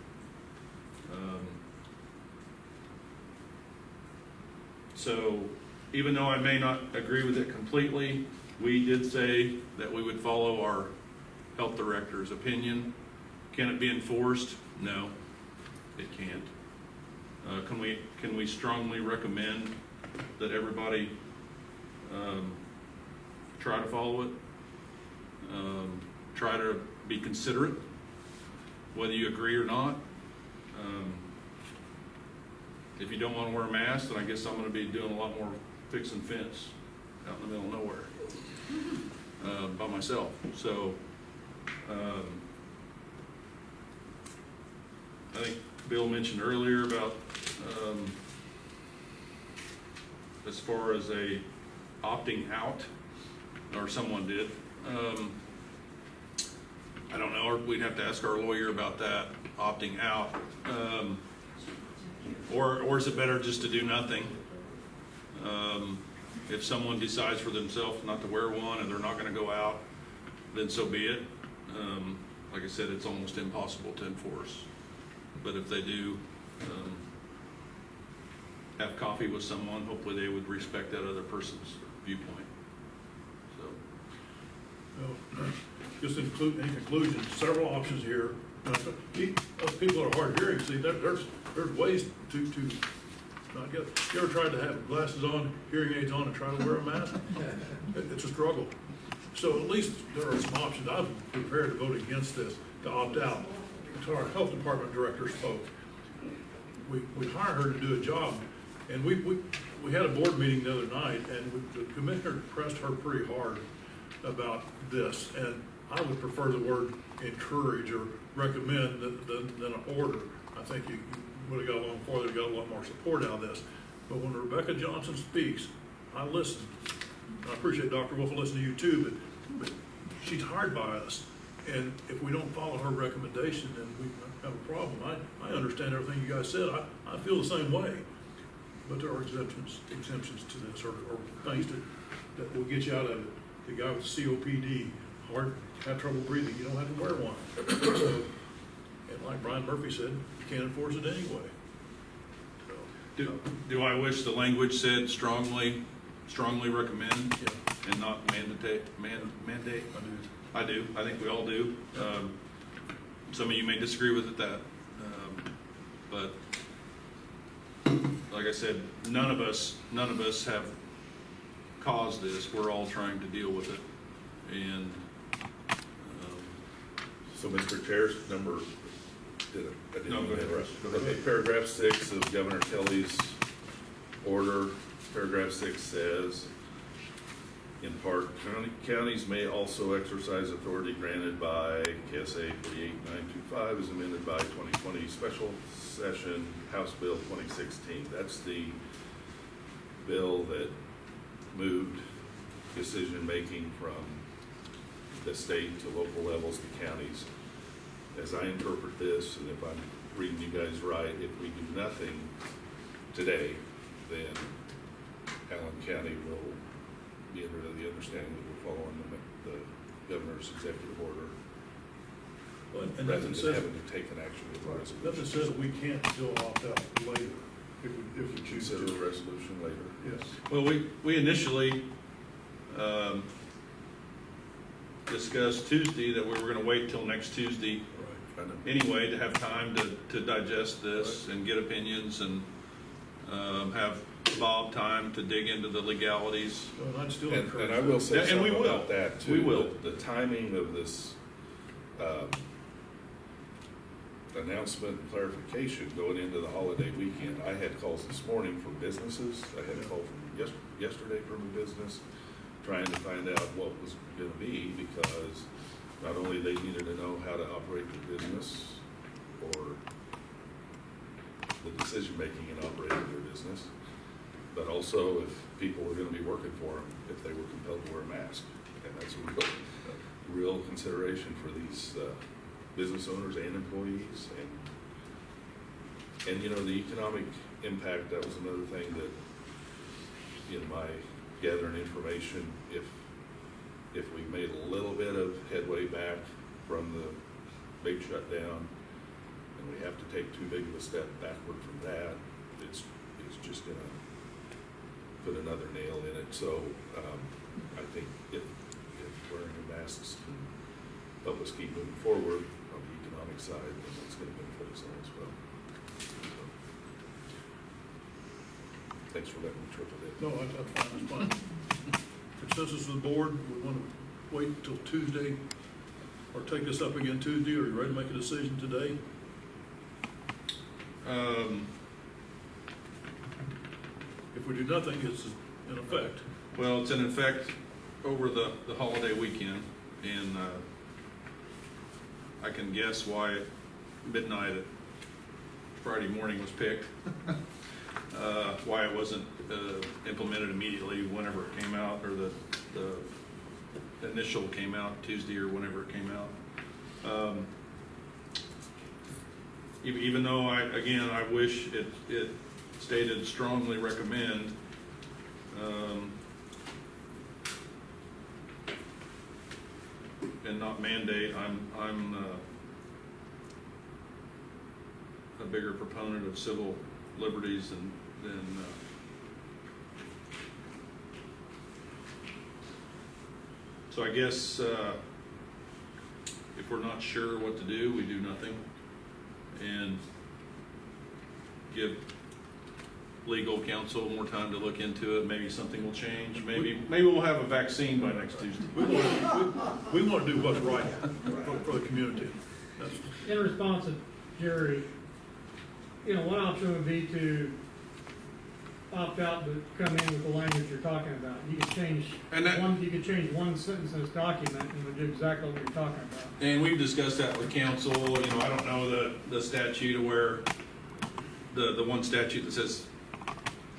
D: So even though I may not agree with it completely, we did say that we would follow our health director's opinion. Can it be enforced? No, it can't. Can we strongly recommend that everybody try to follow it? Try to be considerate, whether you agree or not. If you don't want to wear a mask, then I guess I'm going to be doing a lot more fixing fence out in the middle of nowhere by myself. So I think Bill mentioned earlier about as far as a opting out, or someone did. I don't know, we'd have to ask our lawyer about that, opting out. Or is it better just to do nothing? If someone decides for themselves not to wear one and they're not going to go out, then so be it. Like I said, it's almost impossible to enforce. But if they do have coffee with someone, hopefully they would respect that other person's viewpoint. So,
B: Just in conclusion, several options here. People are hard hearing. See, there's ways to not get. You ever tried to have glasses on, hearing aids on, and try to wear a mask? It's a struggle. So at least there are some options. I'm prepared to vote against this, to opt out. Until our health department director spoke. We hired her to do a job, and we had a board meeting the other night, and the commissioner pressed her pretty hard about this, and I would prefer the word encourage or recommend than order. I think you would have got along farther, got a lot more support out of this. But when Rebecca Johnson speaks, I listen. I appreciate Dr. Wolf listening to you too, but she's hired by us. And if we don't follow her recommendation, then we have a problem. I understand everything you guys said. I feel the same way. But there are exemptions to this, or things that will get you out of it. The guy with COPD, have trouble breathing, you don't have to wear one. So, and like Brian Murphy said, you can't enforce it anyway. So,
D: do I wish the language said strongly recommend,
B: yeah.
D: and not mandate? I do. I think we all do. Some of you may disagree with it, but like I said, none of us have caused this. We're all trying to deal with it. And,
A: So, Mr. Chair, number, I didn't
D: No, go ahead,
A: interrupt.
D: Russ. Go ahead.
A: Okay, paragraph 6 of Governor Kelly's order, paragraph 6 says, in part, counties may also exercise authority granted by KSA 48925 as amended by 2020 Special Session House Bill 2016. That's the bill that moved decision-making from the state to local levels to counties. As I interpret this, and if I'm reading you guys right, if we do nothing today, then Allen County will be under the understanding that we're following the governor's executive order,
B: And
A: rather
B: nothing
A: than
B: says,
A: having to take an action with a
B: nothing
A: resolution.
B: says we can't still opt out later if we choose
A: Consider
B: to.
A: a resolution later.
B: Yes.
D: well, we initially discussed Tuesday that we were gonna wait till next Tuesday
B: Right.
A: I know.
D: anyway to have time to digest this and get opinions and have Bob time to dig into the legalities.
B: Well, and I'd still
A: And
B: encourage.
A: I will say
D: Yeah, and we
A: something
D: will.
A: about that too.
D: We will.
A: The timing of this announcement and clarification going into the holiday weekend. I had calls this morning from businesses. I had a call from yesterday from a business trying to find out what was gonna be, because not only they needed to know how to operate their business or the decision-making in operating their business, but also if people were gonna be working for them, if they were compelled to wear a mask. And that's a real consideration for these business owners and employees. And you know, the economic impact, that was another thing that, in my gathering information, if we made a little bit of headway back from the big shutdown, and we have to take too big of a step backward from that, it's just gonna put another nail in it. So I think if wearing the masks can help us keep moving forward on the economic side, then it's gonna benefit us all as well. So, thanks for letting me triple it.
B: No, that's fine. Consensus of the board, we want to wait until Tuesday or take this up again Tuesday, or are you ready to make a decision today? If we do nothing, it's in effect.
D: Well, it's in effect over the holiday weekend, and I can guess why midnight at Friday morning was picked. Why it wasn't implemented immediately whenever it came out, or the initial came out Tuesday or whenever it came out. Even though I wish it stated strongly recommend, and not mandate. I'm a bigger proponent of civil liberties than so I guess if we're not sure what to do, we do nothing and give legal counsel more time to look into it. Maybe something will change. Maybe we'll have a vaccine by next Tuesday.
B: We want to do what's right for the community.
N: In response to Jerry, one option would be to opt out but come in with the language you're talking about. You could change one sentence in this document and it would do exactly what you're talking about.
D: And we've discussed that with council. I don't know the statute where the one statute that says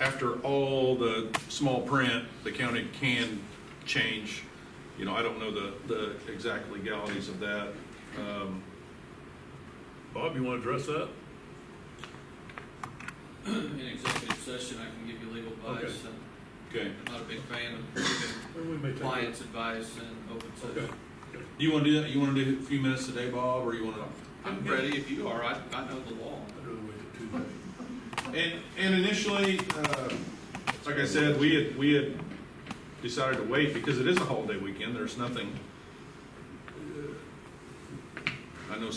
D: after all the small print, the county can change. I don't know the exact legalities of that.
B: Bob, you want to address that?
O: In executive session, I can give you legal advice.
D: Okay.
O: I'm not a big fan of
B: We may
O: giving
B: take
O: clients advice in open
B: Okay.
O: session.
D: Do you want to do that? You want to do a few minutes today, Bob, or you want to?
O: I'm ready if you are. I know the law.
B: I'd rather wait till Tuesday.
D: And initially, like I said, we had decided to wait because it is a holiday weekend. There's nothing. I know a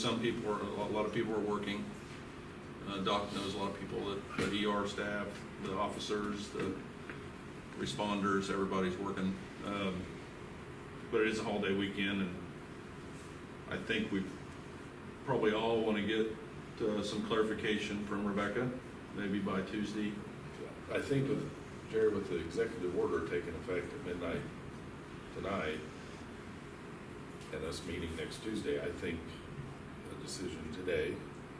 D: lot of people are working, Doc knows a lot of people, the ER staff, the officers, the responders, everybody's working. But it is a holiday weekend, and I think we probably all want to get some clarification from Rebecca, maybe by Tuesday.
A: I think with, Jerry, with the executive order taking effect at midnight tonight, and us meeting next Tuesday, I think a decision today,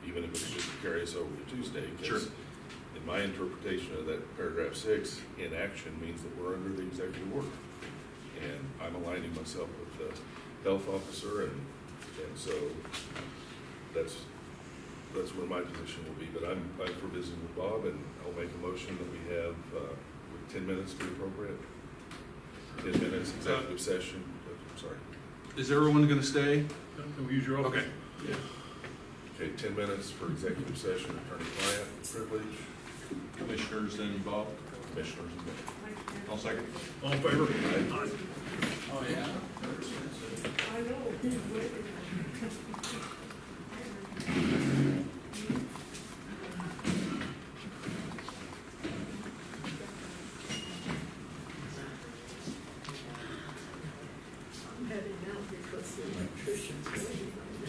A: even if it's just to carry us over to Tuesday, because in my interpretation of that paragraph 6, inaction means that we're under the executive order. And I'm aligning myself with the health officer, and so that's where my position will be. But I'm for visiting with Bob, and I'll make a motion that we have 10 minutes be appropriate. 10 minutes executive session. Sorry.
D: Is everyone going to stay?
B: Can we use your office?
D: Okay.
B: Yeah.
A: Okay, 10 minutes for executive session, attorney-client privilege,
D: Commissioners and Bob?
A: commissioners and me.
D: I'll second.
B: All in favor?
A: Aye.
O: Oh, yeah.
F: I know, he's waiting. I'm heading out because the electrician's waiting on me.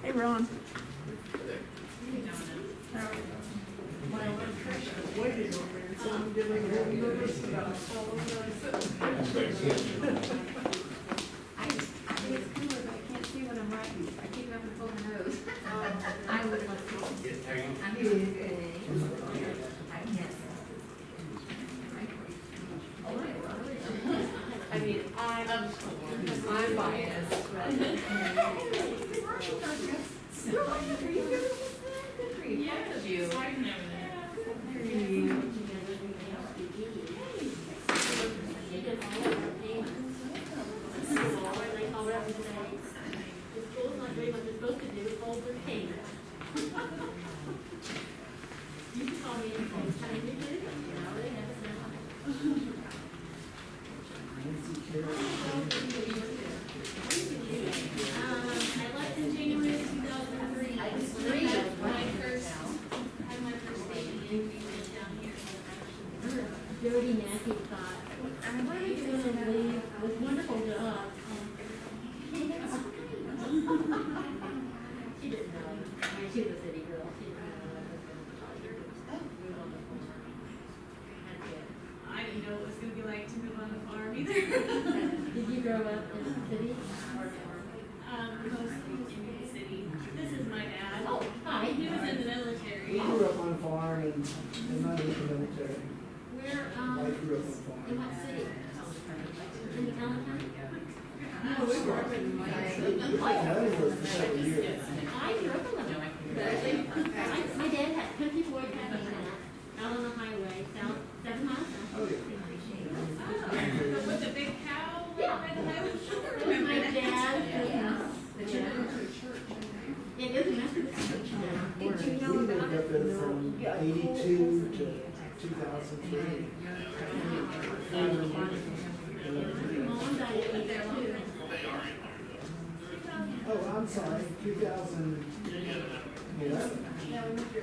F: Hey, Ron. My electrician is waiting on me, so I'm getting a little nervous about all of this.
H: I think it's cooler, but I can't see what I'm writing. I keep having to pull my nose. I would love to. I'm good. I can't. I mean, I'm biased, but. Are you good? Good for you.
G: Yeah,
H: You.
G: I've never I left in January 2003. I was when I first had my first baby down here.
I: Jody Mackey thought, why are you gonna leave this wonderful job? She didn't know. She was a city girl. She didn't know.
G: I didn't know what it was gonna be like to move on the farm either.
I: Did you grow up in the city?
G: Mostly in the city. This is my dad.
I: Oh, hi.
G: He was in the military.
L: We grew up on a farm and not in the military.
I: Where,
L: I grew up on a
I: in
L: farm.
I: what city? In Allen County?
G: No, we were up in
L: I was for several years.
I: I grew up in Lebanon. My dad had country boy cabin out on the highway, south, 7 miles south.
L: Oh, yeah.
G: Oh, with the big cow
I: Yeah.
G: right in the house.
I: My dad, it is a Methodist church now.
L: We lived up there from 82 to 2003.
I: Mom died at 82.
L: Oh, I'm sorry, 2011.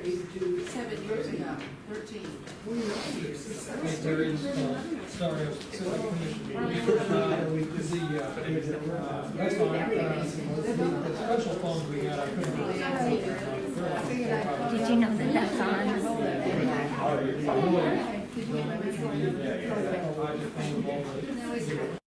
L: 82.
K: 7 years ago, 13.
L: We were here since that.
N: Hey, Terry, sorry, so that's fine. The special funds we had, I couldn't.
I: Did you know that that's on?
N: I just found all the-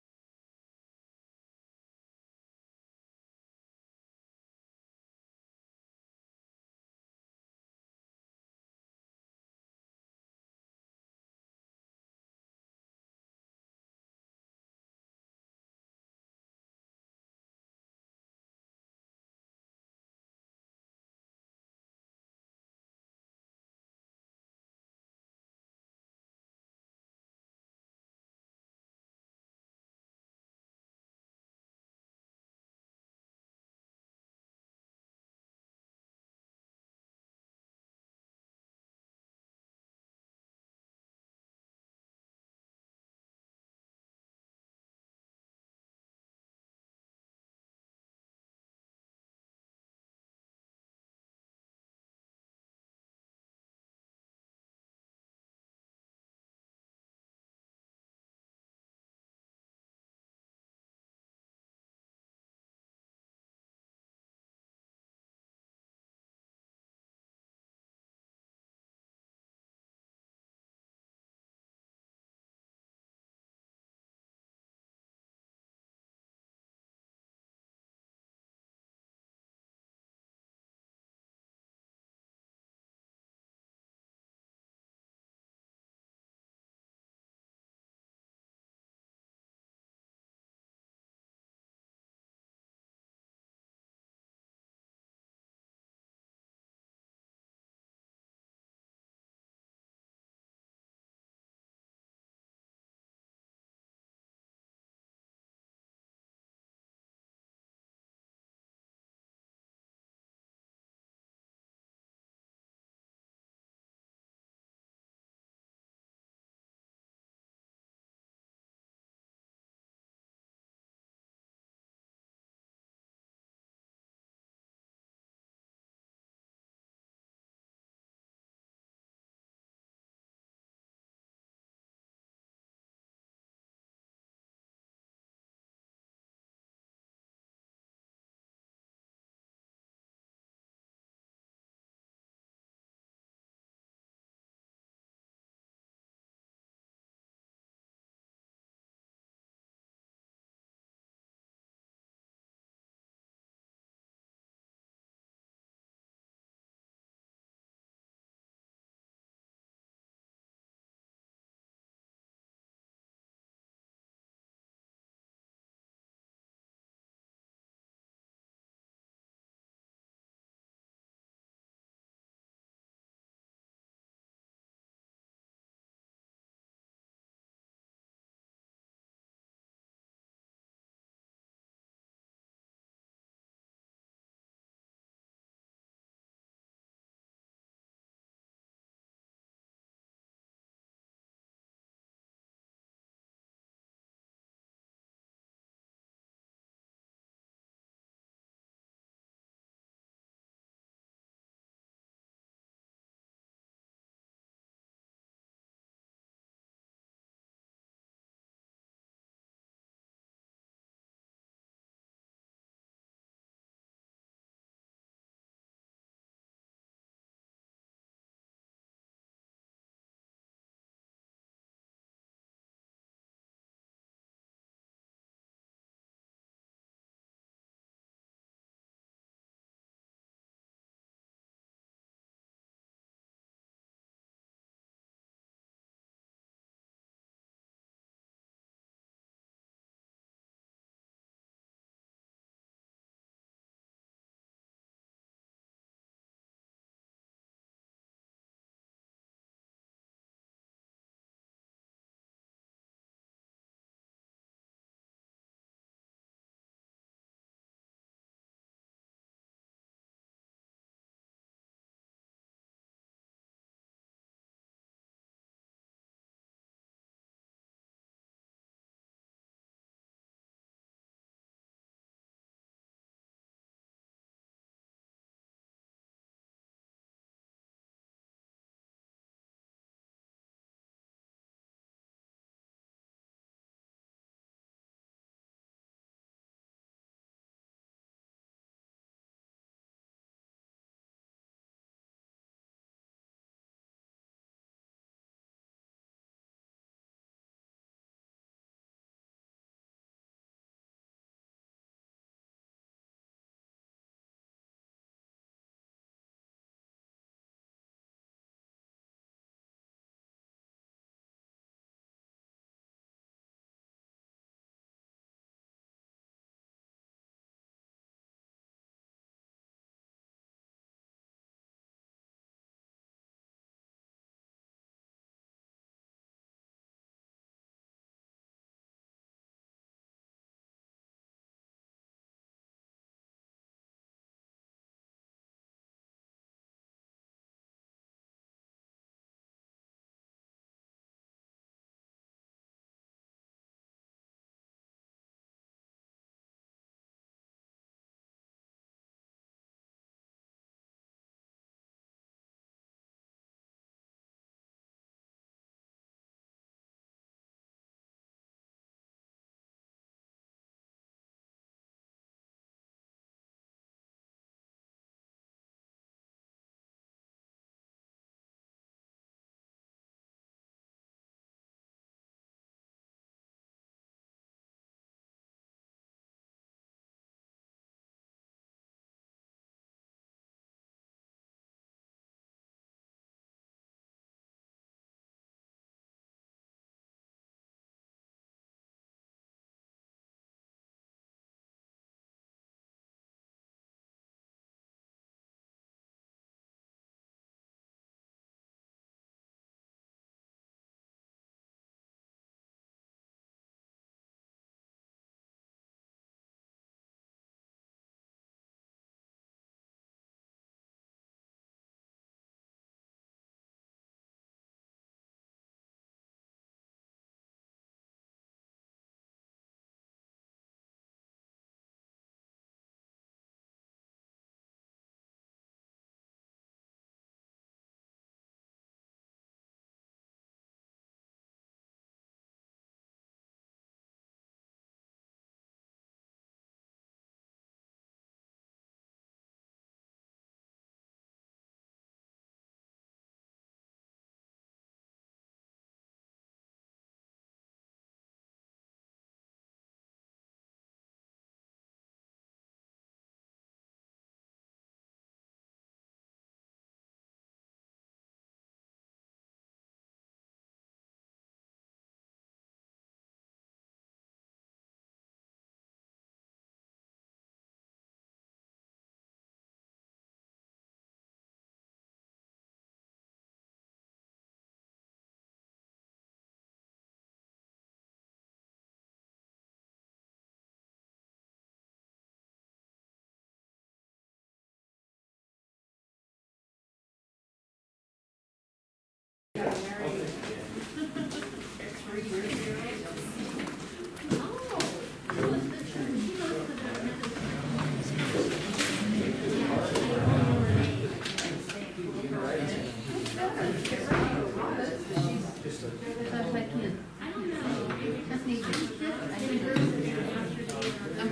I: I'm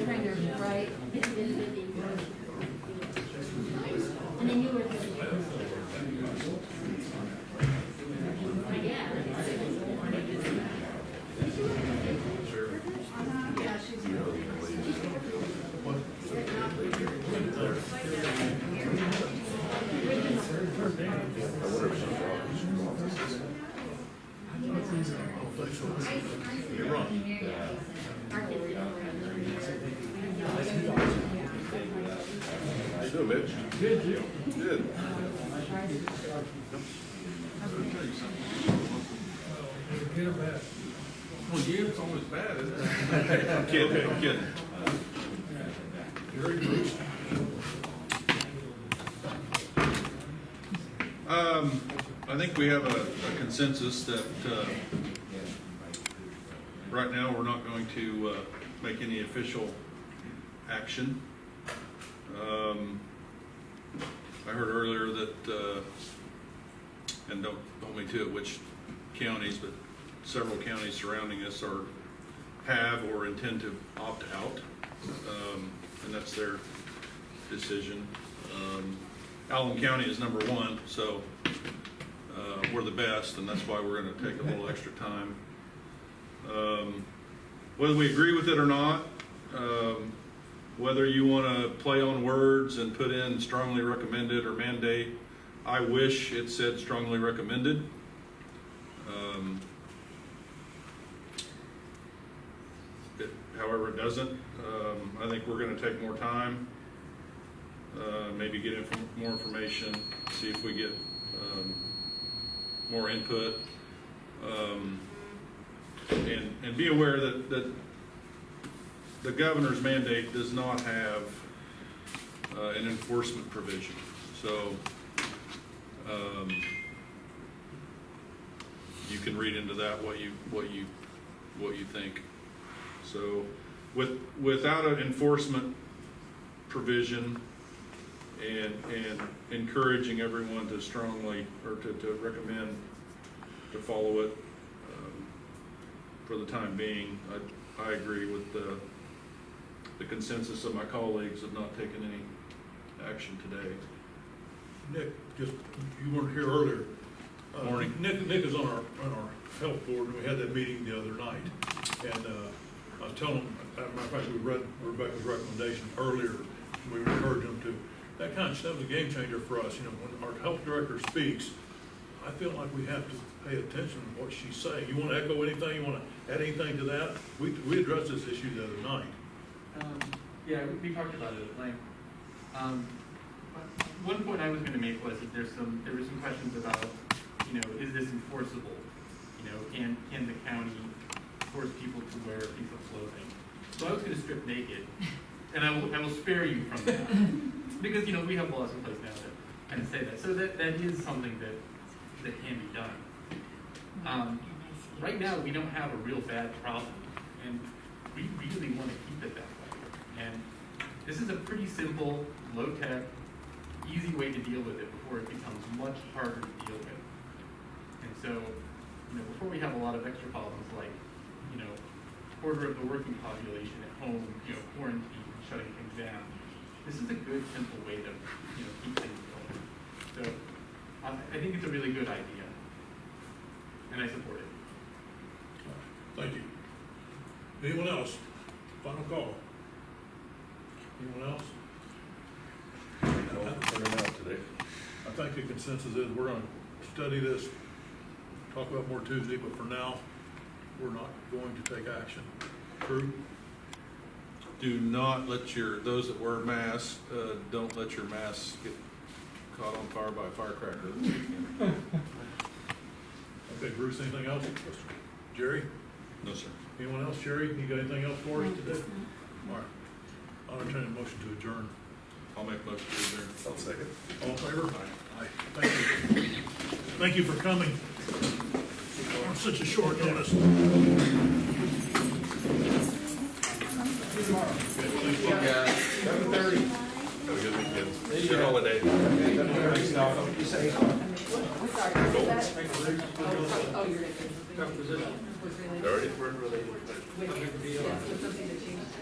I: trying to write. And then you were.
B: You're wrong.
A: How you doing, Mitch? Good. Good.
B: Well, yeah, it's always bad, isn't it?
A: I'm kidding, I'm kidding.
B: Gary, Bruce?
D: I think we have a consensus that, right now, we're not going to, make any official action. I heard earlier that, and don't hold me to it which counties, but several counties surrounding us have or intend to opt out. And that's their decision. Allen County is number one, so we're the best, and that's why we're going to take a little extra time. Whether we agree with it or not, whether you want to play on words and put in strongly recommended or mandate, I wish it said strongly recommended. However, it doesn't. I think we're going to take more time, maybe get more information, see if we get more input, and be aware that the governor's mandate does not have an enforcement provision. So you can read into that what you think. So without an enforcement provision and encouraging everyone to strongly or to recommend to follow it for the time being, I agree with the consensus of my colleagues of not taking any action today.
B: Nick, just, you weren't here earlier.
D: Morning.
B: Nick is on our health board, and we had that meeting the other night. And I was telling him, as a matter of fact, we read Rebecca's recommendation earlier. We encouraged him to. That kind of stuff is a game changer for us. You know, when our health director speaks, I feel like we have to pay attention to what she's saying. You want to echo anything? You want to add anything to that? We addressed this issue the other night.
P: Yeah, we talked about it at length. One point I was going to make was that there were some questions about, you know, is this enforceable? You know, can the county force people to wear a piece of clothing? So I was going to strip naked, and I will spare you from that because, you know, we have laws in place now that kind of say that. So that is something that can be done. Right now, we don't have a real bad problem, and we really want to keep it that way. And this is a pretty simple, low-tech, easy way to deal with it before it becomes much harder to deal with. And so, you know, before we have a lot of extra problems like, you know, quarter of the working population at home, you know, quarantine, shutting things down, this is a good, simple way to, you know, keep things going. So, I think it's a really good idea, and I support it.
B: Thank you. Anyone else? Final call. Anyone else?
A: Today.
B: I think the consensus is we're going to study this, talk about more Tuesday, but for now, we're not going to take action. True?
D: Do not let those that wear masks, don't let your masks get caught on fire by a firecracker.
B: Okay, Bruce, anything else? Jerry?
D: No, sir.
B: Anyone else? Sherry, you got anything else for us today? All right. I'll entertain a motion to adjourn.
D: I'll make a motion to adjourn.
A: I'll second.
B: All in favor? Aye. Thank you. Thank you for coming. On such a short notice.
O: Yeah.
A: 7:30. Have a good weekend. Good holiday.
K: Oh, you're.
A: Already?
K: Wait, yeah, so something that changed.